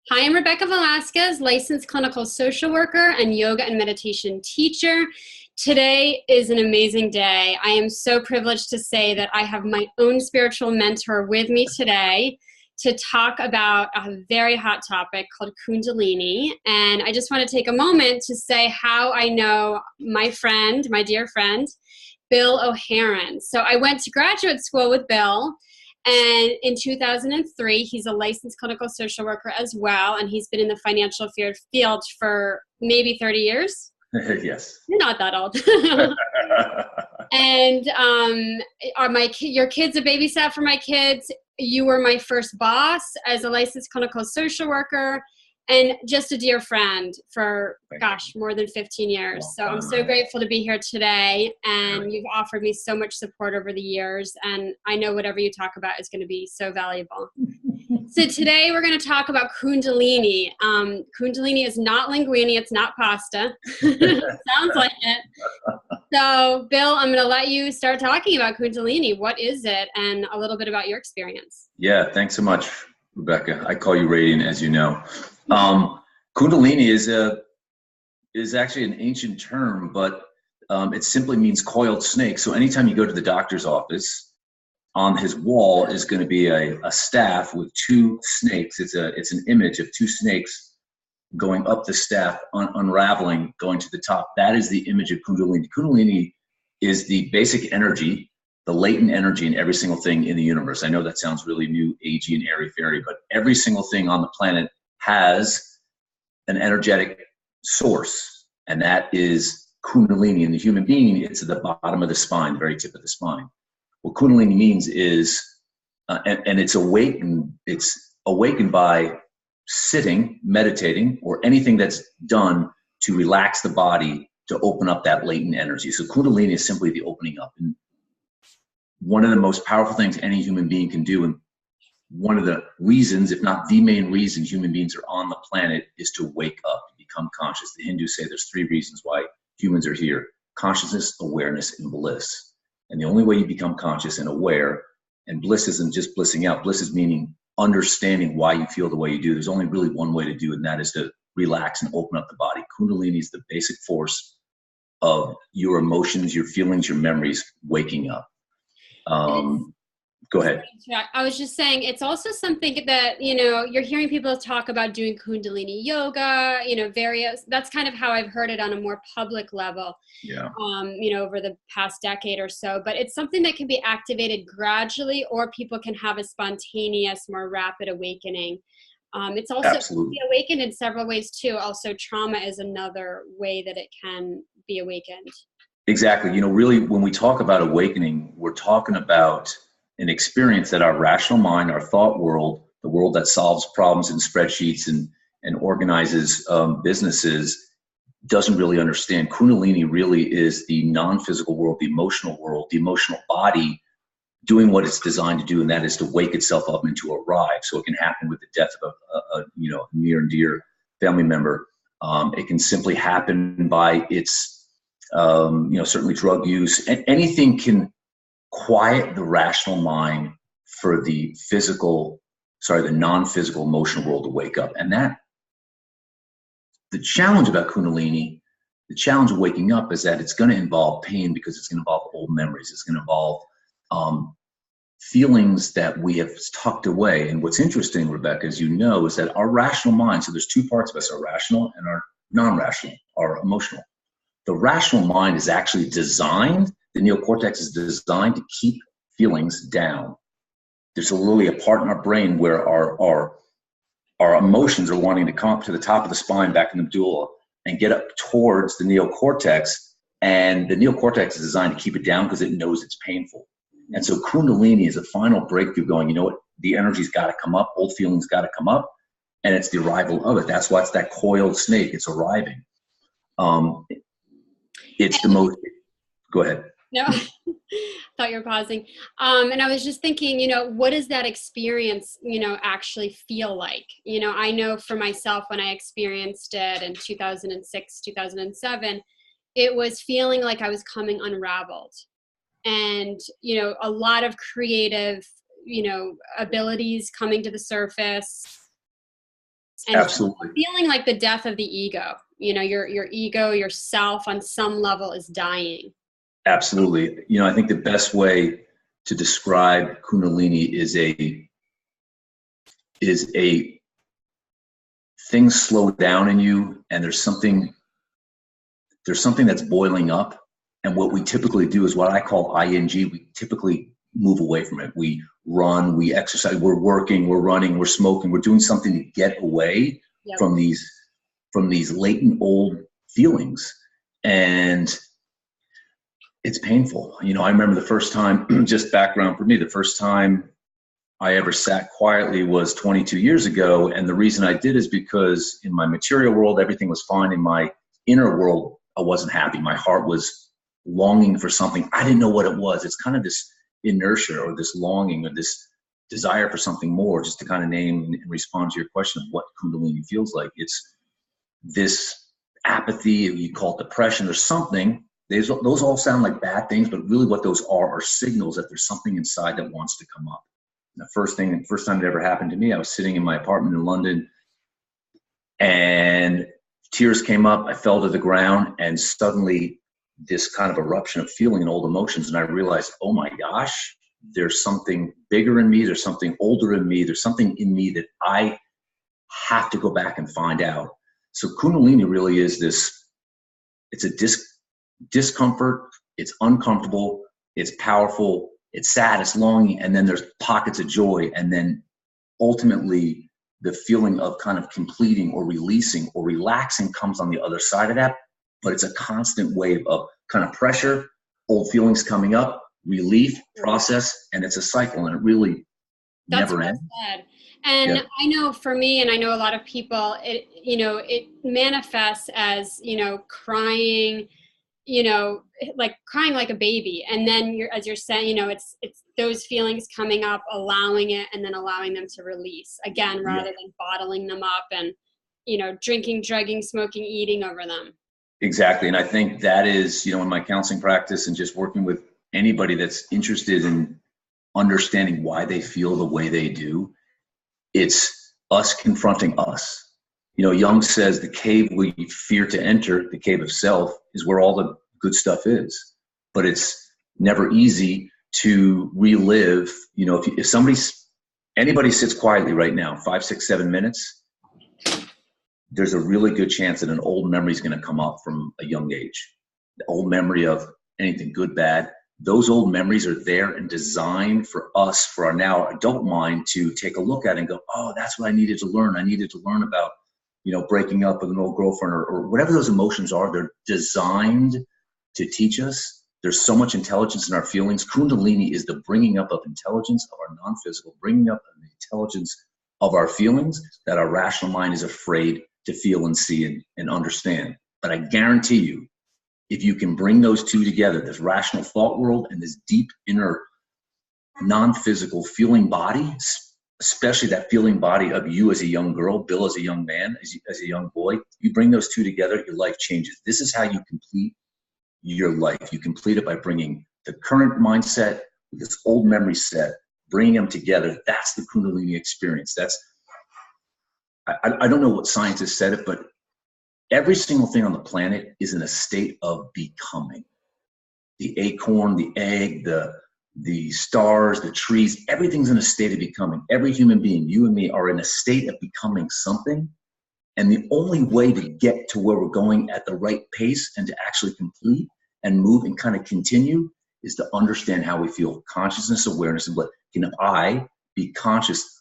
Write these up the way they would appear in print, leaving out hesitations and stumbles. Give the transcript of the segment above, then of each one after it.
Hi, I'm Rebecca Velasquez, licensed clinical social worker and yoga and meditation teacher. Today is an amazing day. I am so privileged to say that I have my own spiritual mentor with me today to talk about a very hot topic called Kundalini. And I just want to take a moment to say how I know my friend, my dear friend, Bill O'Haron. So I went to graduate school with Bill. And in 2003, he's a licensed clinical social worker as well. And he's been in the financial field for maybe 30 years. Yes. You're not that old. And your kids a babysat for my kids. You were my first boss as a licensed clinical social worker and just a dear friend for, more than 15 years. So I'm so grateful to be here today. And you've offered me so much support over the years. And I know whatever you talk about is going to be so valuable. So today we're going to talk about Kundalini. Kundalini is not linguine. It's not pasta. Sounds like it. So Bill, I'm going to let you start talking about Kundalini. What is it? And a little bit about your experience. Yeah, thanks so much, Rebecca. I call you Radiant, as you know. Kundalini is actually an ancient term, but it simply means coiled snake. So anytime you go to the doctor's office, on his wall is going to be a staff with two snakes. It's an image of two snakes going up the staff, unraveling, going to the top. That is the image of Kundalini. Kundalini is the basic energy, the latent energy in every single thing in the universe. I know that sounds really new, agey, and airy-fairy, but every single thing on the planet has an energetic source, and that is Kundalini. In the human being, it's at the bottom of the spine, the very tip of the spine. What Kundalini means is, and it's awakened by sitting, meditating, or anything that's done to relax the body, to open up that latent energy. So Kundalini is simply the opening up. And one of the most powerful things any human being can do, and one of the reasons, if not the main reason human beings are on the planet, is to wake up, to become conscious. The Hindus say there's three reasons why humans are here: consciousness, awareness, and bliss. And the only way you become conscious and aware, and bliss isn't just blissing out, bliss is meaning understanding why you feel the way you do. There's only really one way to do it, and that is to relax and open up the body. Kundalini is the basic force of your emotions, your feelings, your memories waking up. Go ahead. I was just saying, it's also something that, you're hearing people talk about doing Kundalini yoga, that's kind of how I've heard it on a more public level, over the past decade or so. But it's something that can be activated gradually, or people can have a spontaneous, more rapid awakening. It's also be awakened in several ways too. Also, trauma is another way that it can be awakened. Exactly. Really, when we talk about awakening, we're talking about an experience that our rational mind, our thought world, the world that solves problems in spreadsheets and organizes businesses, doesn't really understand. Kundalini really is the non-physical world, the emotional body doing what it's designed to do, and that is to wake itself up and to arrive. So it can happen with the death of a near and dear family member. It can simply happen by its, certainly drug use. And anything can quiet the rational mind for the non-physical emotional world to wake up. And that, the challenge about Kundalini, the challenge of waking up, is that it's going to involve pain, because it's going to involve old memories. It's going to involve feelings that we have tucked away. And what's interesting, Rebecca, as you know, is that our rational mind, so there's two parts of us, our rational and our non-rational, our emotional. The rational mind is actually designed, the neocortex is designed to keep feelings down. There's literally a part in our brain where our emotions are wanting to come up to the top of the spine, back in the medulla, and get up towards the neocortex. And the neocortex is designed to keep it down because it knows it's painful. And so Kundalini is a final breakthrough going, the energy's got to come up, old feelings got to come up, and it's the arrival of it. That's why it's that coiled snake. It's arriving. It's the most, go ahead. No, thought you were pausing. And I was just thinking, what does that experience, actually feel like? I know for myself, when I experienced it in 2006, 2007, it was feeling like I was coming unraveled. And, a lot of creative, abilities coming to the surface. and Absolutely. feeling like the death of the ego. You know, your ego, yourself on some level is dying. Absolutely. You know, I think the best way to describe Kundalini is a things slow down in you, and there's something that's boiling up. And what we typically do is what I call ING. We typically move away from it. We run, we exercise, we're working, we're running, we're smoking, we're doing something to get away Yep. from these latent old feelings. And it's painful. You know, I remember the first time, just background for me, the first time I ever sat quietly was 22 years ago. And the reason I did is because in my material world, everything was fine. In my inner world, I wasn't happy. My heart was longing for something. I didn't know what it was. It's kind of this inertia or this longing or this desire for something more, just to kind of name and respond to your question of what Kundalini feels like. It's this apathy, you call it depression or something. Those all sound like bad things, but really what those are signals that there's something inside that wants to come up. And the first time it ever happened to me, I was sitting in my apartment in London and tears came up. I fell to the ground, and suddenly this kind of eruption of feeling and old emotions. And I realized, oh my gosh, there's something bigger in me. There's something older in me. There's something in me that I have to go back and find out. So Kundalini really is it's a discomfort. It's uncomfortable. It's powerful. It's sad. It's longing. And then there's pockets of joy. And then ultimately the feeling of kind of completing or releasing or relaxing comes on the other side of that. But it's a constant wave of kind of pressure, old feelings coming up, relief, process, and it's a cycle, and it really never ends. That's well said. And yeah. I know for me, and I know a lot of people, it manifests as, crying, like crying like a baby. And then as you're saying, it's those feelings coming up, allowing it, and then allowing them to release again, rather than bottling them up and, drinking, drugging, smoking, eating over them. Exactly. And I think that is, in my counseling practice and just working with anybody that's interested in understanding why they feel the way they do, it's us confronting us. Jung says the cave we fear to enter, the cave of self, is where all the good stuff is. But it's never easy to relive. If anybody sits quietly right now, 5, 6, 7 minutes, there's a really good chance that an old memory is going to come up from a young age. The old memory of anything, good, bad. Those old memories are there and designed for us, for our now adult mind, to take a look at and go, oh, that's what I needed to learn. I needed to learn about, breaking up with an old girlfriend or whatever those emotions are. They're designed to teach us. There's so much intelligence in our feelings. Kundalini is the bringing up of intelligence of our non-physical, bringing up of the intelligence of our feelings that our rational mind is afraid to feel and see and understand. But I guarantee you, if you can bring those two together, this rational thought world and this deep inner non-physical feeling body, especially that feeling body of you as a young girl, Bill as a young man, as a young boy, you bring those two together, your life changes. This is how you complete your life. You complete it by bringing the current mindset with this old memory set, bringing them together. That's the Kundalini experience. I don't know what scientists said it, but every single thing on the planet is in a state of becoming. The acorn, the egg, the stars, the trees, everything's in a state of becoming. Every human being, you and me, are in a state of becoming something. And the only way to get to where we're going at the right pace and to actually complete and move and kind of continue is to understand how we feel. Consciousness, awareness, and what can I be conscious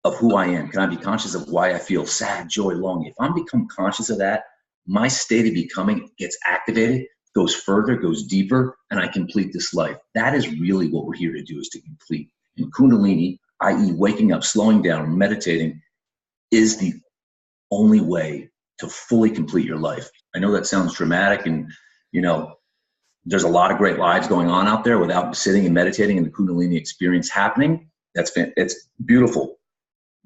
of who I am? Can I be conscious of why I feel sad, joy, longing? If I'm become conscious of that, my state of becoming gets activated, goes further, goes deeper, and I complete this life. That is really what we're here to do, is to complete. And Kundalini, i.e. waking up, slowing down, meditating, is the only way to fully complete your life. I know that sounds dramatic, and there's a lot of great lives going on out there without sitting and meditating and the Kundalini experience happening. It's beautiful.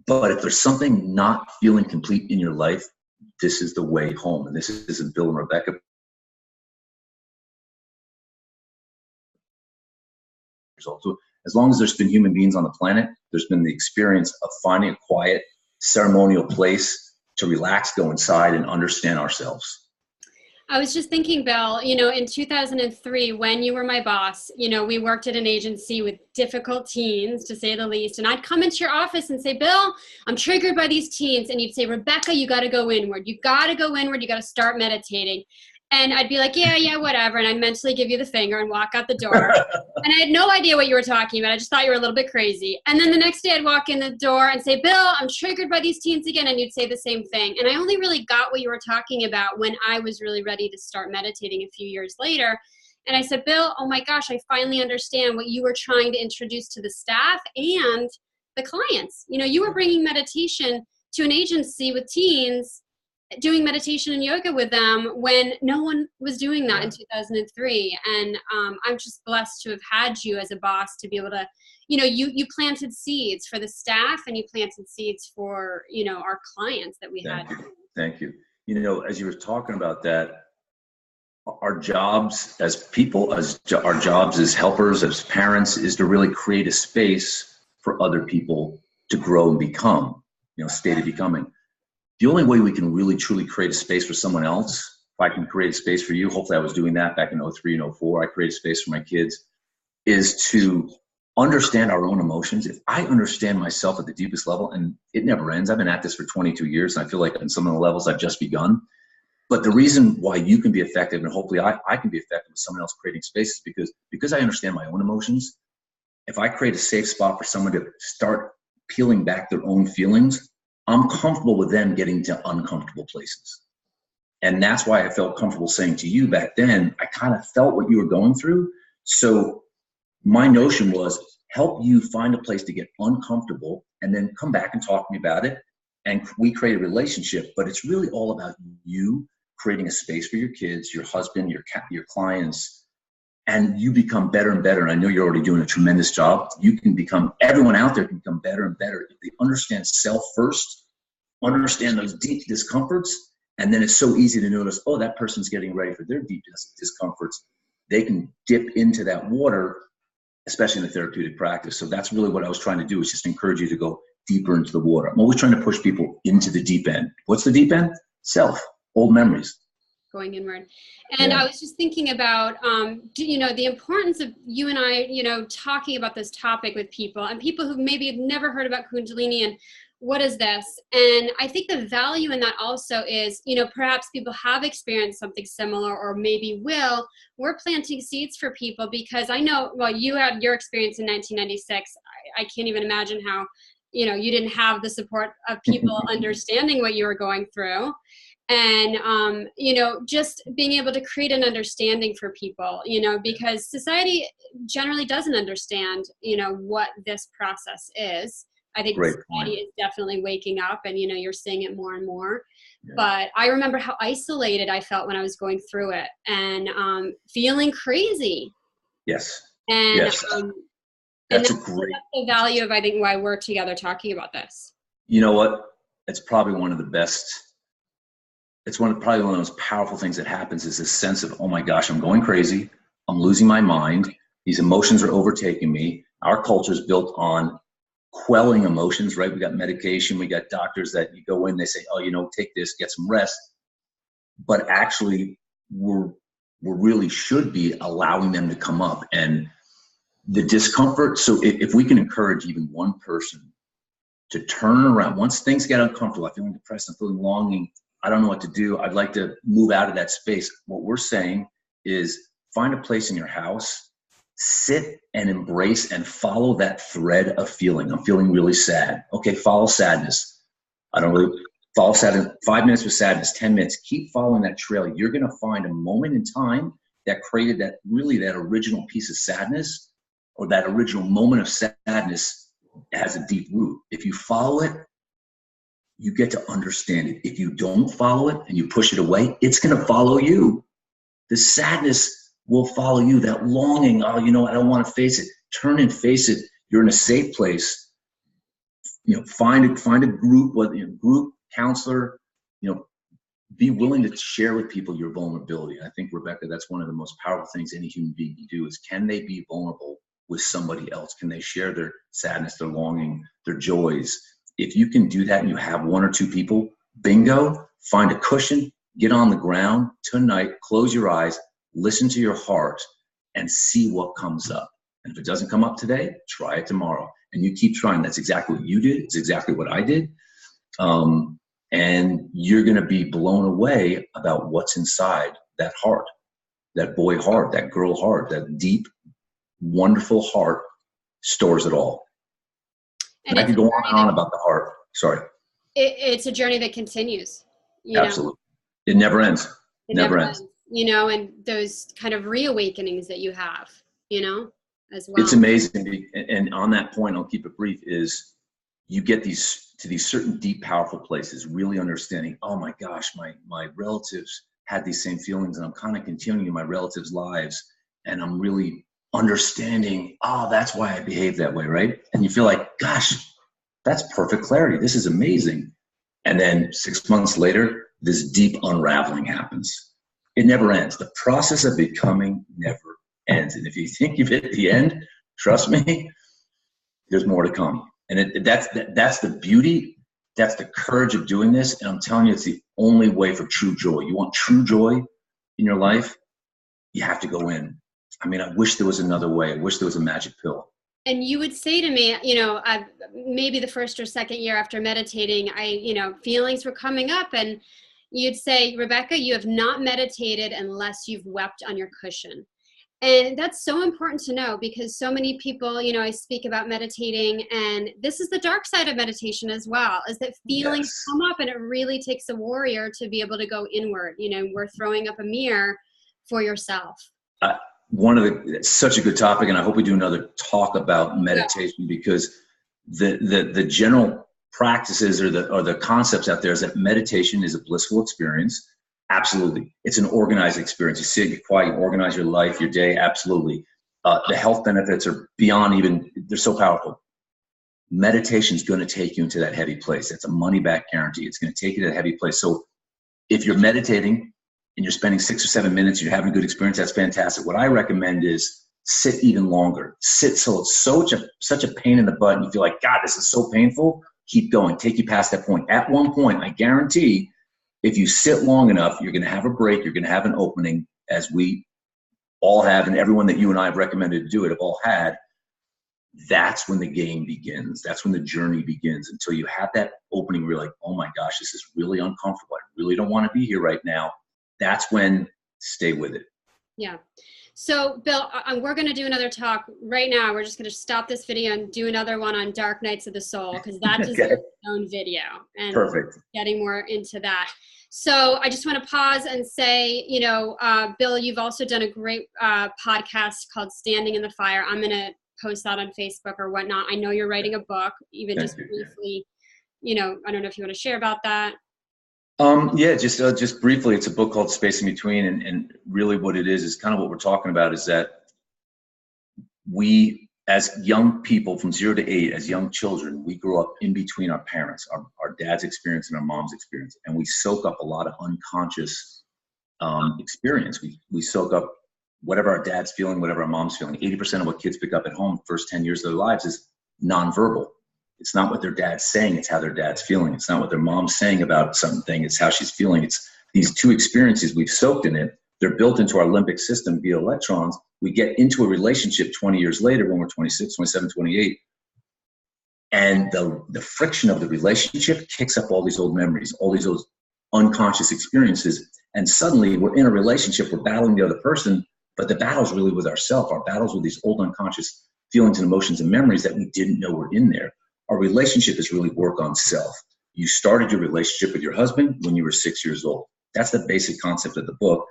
But if there's something not feeling complete in your life, this is the way home. And this isn't Bill and Rebecca. So as long as there's been human beings on the planet, there's been the experience of finding a quiet ceremonial place to relax, go inside, and understand ourselves. I was just thinking, Bill, in 2003, when you were my boss, we worked at an agency with difficult teens, to say the least. And I'd come into your office and say, Bill, I'm triggered by these teens. And you'd say, Rebecca, you got to go inward. You got to go inward. You got to start meditating. And I'd be like, yeah, whatever. And I'd mentally give you the finger and walk out the door. And I had no idea what you were talking about. I just thought you were a little bit crazy. And then the next day I'd walk in the door and say, Bill, I'm triggered by these teens again. And you'd say the same thing. And I only really got what you were talking about when I was really ready to start meditating a few years later. And I said, Bill, oh my gosh, I finally understand what you were trying to introduce to the staff and the clients. You were bringing meditation to an agency with teens, doing meditation and yoga with them when no one was doing that in 2003. And I'm just blessed to have had you as a boss to be able to, you planted seeds for the staff and you planted seeds for, our clients that we had. Thank you. As you were talking about that, our jobs as people, our jobs as helpers, as parents, is to really create a space for other people to grow and become, state of becoming. The only way we can really truly create a space for someone else, if I can create a space for you, hopefully I was doing that back in 03 and 04, I created a space for my kids, is to understand our own emotions. If I understand myself at the deepest level, and it never ends, I've been at this for 22 years, and I feel like on some of the levels I've just begun. But the reason why you can be effective, and hopefully I can be effective with someone else creating space, is because I understand my own emotions. If I create a safe spot for someone to start peeling back their own feelings, I'm comfortable with them getting to uncomfortable places. And that's why I felt comfortable saying to you back then, I kind of felt what you were going through. So my notion was help you find a place to get uncomfortable and then come back and talk to me about it. And we create a relationship, but it's really all about you creating a space for your kids, your husband, your clients, and you become better and better. And I know you're already doing a tremendous job. Everyone out there can become better and better if they understand self first, understand those deep discomforts, and then it's so easy to notice, oh, that person's getting ready for their deep discomforts. They can dip into that water, especially in the therapeutic practice. So that's really what I was trying to do, is just encourage you to go deeper into the water. I'm always trying to push people into the deep end. What's the deep end? Self, old memories. Going inward. And I was just thinking about, the importance of you and I, talking about this topic with people and people who maybe have never heard about Kundalini and what is this? And I think the value in that also is, perhaps people have experienced something similar or maybe will. We're planting seeds for people because I know, well, you had your experience in 1996. I can't even imagine how, you didn't have the support of people understanding what you were going through. And, just being able to create an understanding for people, because society generally doesn't understand, what this process is. I think society is definitely waking up and, you're seeing it more and more. Yeah. But I remember how isolated I felt when I was going through it and feeling crazy. Yes. And, yes. That's the value of, I think, why we're together talking about this. You know what? It's probably one of the best. It's probably one of the most powerful things that happens is this sense of, oh my gosh, I'm going crazy. I'm losing my mind. These emotions are overtaking me. Our culture is built on quelling emotions, right? We got medication. We got doctors that you go in, they say, oh, take this, get some rest. But actually, we really should be allowing them to come up. And the discomfort, so if we can encourage even one person to turn around, once things get uncomfortable, I'm feeling depressed, I'm feeling longing, I don't know what to do, I'd like to move out of that space. What we're saying is find a place in your house, sit and embrace and follow that thread of feeling. I'm feeling really sad. Okay, follow sadness. Follow sadness. 5 minutes with sadness, 10 minutes. Keep following that trail. You're going to find a moment in time that created that original piece of sadness, or that original moment of sadness has a deep root. If you follow it, you get to understand it. If you don't follow it and you push it away, it's going to follow you. The sadness will follow you. That longing, I don't want to face it. Turn and face it. You're in a safe place. Find a group, whether group, counselor, be willing to share with people your vulnerability. I think, Rebecca, that's one of the most powerful things any human being can do is, can they be vulnerable with somebody else? Can they share their sadness, their longing, their joys? if you can do that and you have one or two people, bingo, find a cushion, get on the ground tonight, close your eyes, listen to your heart, and see what comes up. And if it doesn't come up today, try it tomorrow. And you keep trying. That's exactly what you did. It's exactly what I did. And you're going to be blown away about what's inside that heart, that boy heart, that girl heart, that deep, wonderful heart stores it all. And I could go on and on about the heart. Sorry. It's a journey that continues. Absolutely. It never ends. It never ends. And those kind of reawakenings that you have, as well. It's amazing. And on that point, I'll keep it brief, is you get to these certain deep, powerful places, really understanding, oh my gosh, my relatives had these same feelings, and I'm kind of continuing my relatives' lives, and I'm really understanding, oh, that's why I behave that way, right? And you feel like, gosh, that's perfect clarity. This is amazing. And then 6 months later, this deep unraveling happens. It never ends. The process of becoming never ends. And if you think you've hit the end, trust me, there's more to come. And that's the beauty, that's the courage of doing this. And I'm telling you, it's the only way for true joy. You want true joy in your life, you have to go in. I mean, I wish there was another way. I wish there was a magic pill. And you would say to me, maybe the first or second year after meditating, feelings were coming up, and you'd say, Rebecca, you have not meditated unless you've wept on your cushion. And that's so important to know, because so many people, I speak about meditating, and this is the dark side of meditation as well, is that feelings come up, and it really takes a warrior to be able to go inward. We're throwing up a mirror for yourself. It's such a good topic, and I hope we do another talk about meditation, because the general practices or the concepts out there is that meditation is a blissful experience. Absolutely. It's an organized experience. You sit, you quiet, you organize your life, your day. Absolutely. The health benefits are beyond they're so powerful. Meditation is going to take you into that heavy place. It's a money back guarantee. It's going to take you to that heavy place. So if you're meditating and you're spending 6 or 7 minutes, you're having a good experience, that's fantastic. What I recommend is sit even longer. Sit till it's such a pain in the butt and you feel like, God, this is so painful. Keep going. Take you past that point. At one point, I guarantee, if you sit long enough, you're going to have a break. You're going to have an opening, as we all have, and everyone that you and I have recommended to do it have all had. That's when the game begins. That's when the journey begins. Until you have that opening where you're like, oh my gosh, this is really uncomfortable. I really don't want to be here right now. That's when stay with it. Yeah. So, Bill, we're going to do another talk right now. We're just going to stop this video and do another one on Dark Nights of the Soul, because that deserves its own video. And perfect. Getting more into that. So I just want to pause and say, Bill, you've also done a great podcast called Standing in the Fire. I'm going to post that on Facebook or whatnot. I know you're writing a book, just briefly. I don't know if you want to share about that. Just briefly, it's a book called Space in Between, and really what it is kind of what we're talking about, is that we, as young people from 0 to 8, as young children, we grow up in between our parents, our dad's experience and our mom's experience, and we soak up a lot of unconscious experience. We soak up whatever our dad's feeling, whatever our mom's feeling. 80% of what kids pick up at home the first 10 years of their lives is nonverbal. It's not what their dad's saying, it's how their dad's feeling. It's not what their mom's saying about something, it's how she's feeling. It's these two experiences we've soaked in it. They're built into our limbic system via electrons. We get into a relationship 20 years later when we're 26, 27, 28. And the friction of the relationship kicks up all these old memories, all these old unconscious experiences. And suddenly we're in a relationship, we're battling the other person, but the battle's really with ourselves. Our battle's with these old unconscious feelings and emotions and memories that we didn't know were in there. Our relationship is really work on self. You started your relationship with your husband when you were 6 years old. That's the basic concept of the book.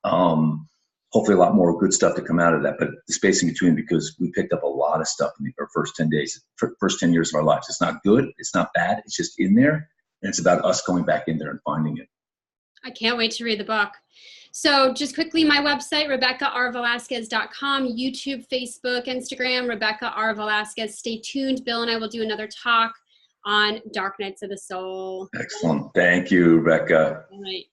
Hopefully a lot more good stuff to come out of that, but the space in between, because we picked up a lot of stuff in our first 10 years of our lives. It's not good. It's not bad. It's just in there. And it's about us going back in there and finding it. I can't wait to read the book. So just quickly, my website, RebeccaRVelasquez.com, YouTube, Facebook, Instagram, Rebecca R. Velasquez. Stay tuned. Bill and I will do another talk on Dark Nights of the Soul. Excellent. Thank you, Rebecca. All right.